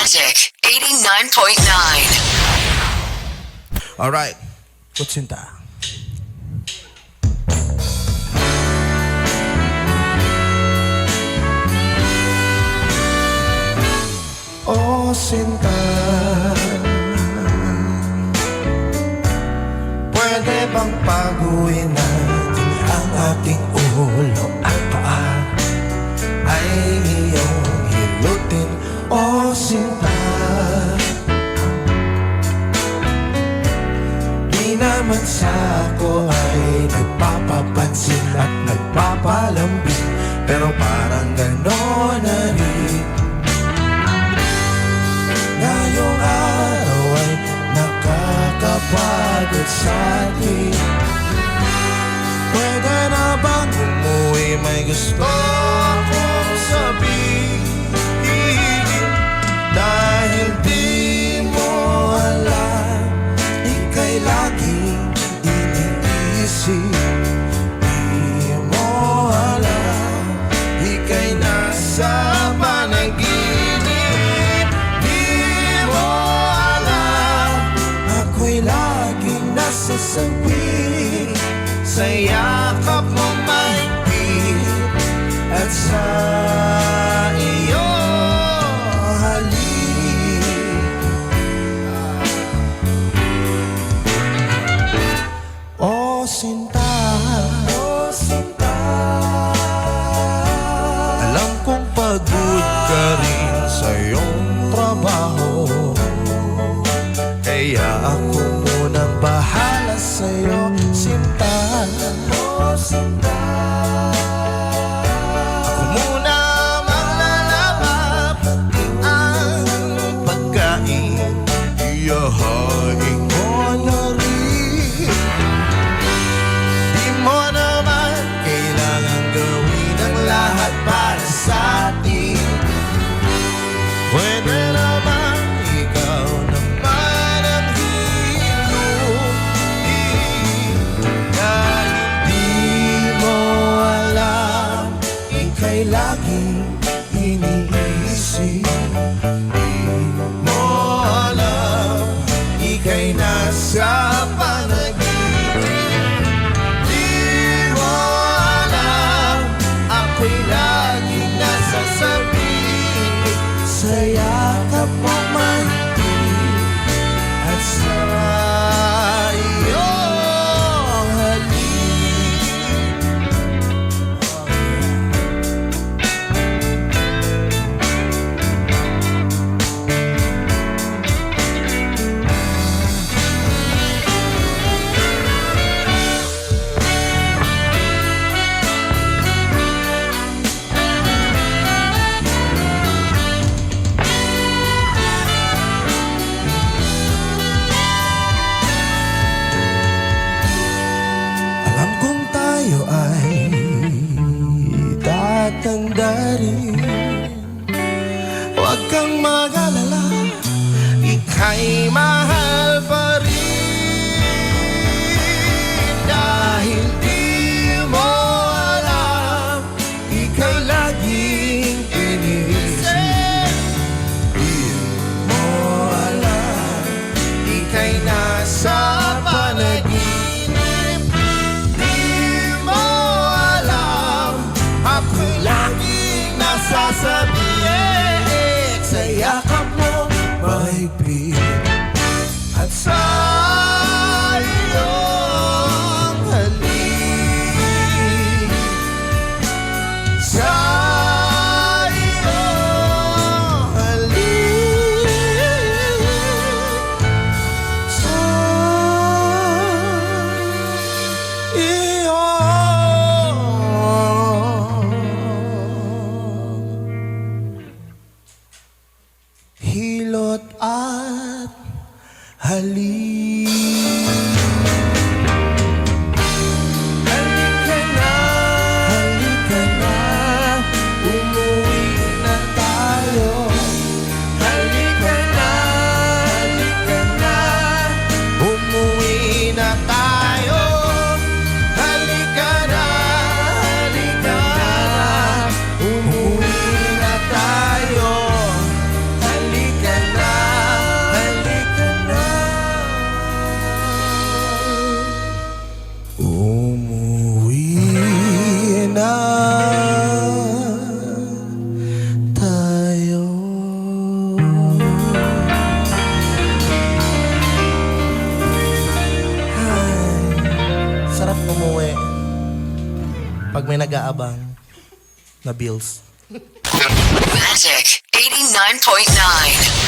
Magic 89.9. Alright, kutsinta. Oh, sinta, pwede bang paguin natin ang ating ulo at paa ay iyong hilutin, oh sinta. Di naman sa ako ay nagpapapansin at nagpapalambing, pero parang gano'n na rin. Ngayong araw ay nakakapagod sa atin. Pwede na bang umuwi? May gusto akong sabihin, dahil di mo alam, ika'y laging iniisip. Di mo alam, ika'y nasa panaginip. Di mo alam, ako'y laging nasasabi sa yakap mong mahigpit at sa iyong halik. Oh sinta, oh sinta, alam kong pagod ka rin sa iyong trabaho, kaya ako munang bahala sa'yo, sinta. Oh sinta, ako muna maglalaba, pati ang pagkain iyahain mo na rin. Di mo naman kailangan gawin ang lahat para sa atin. Pwede naman ikaw naman ang hilutin, dahil di mo alam, ika'y laging iniisip. Di mo alam, ika'y nasa panaginip. Di mo alam, ako'y laging nasasabihin sa yakap mong mahigpit at sa iyong halik. Alam kong tayo ay tatanda rin. Huwag kang mag-alala, ika'y mahal pa rin. Dahil di mo alam, ika'y laging inisip. Di mo alam, ika'y nasa panaginip. Di mo alam, ako'y laging nasasabihin sa yakap mo mahigpit at sa iyong halik. Sa iyong halik. Sa hilot at halik. Halika na, halika na, umuwi na tayo. Halika na, halika na, umuwi na tayo. Halika na, halika na, umuwi na tayo. Halika Pag may nag-aabang na bills. Magic 89.9.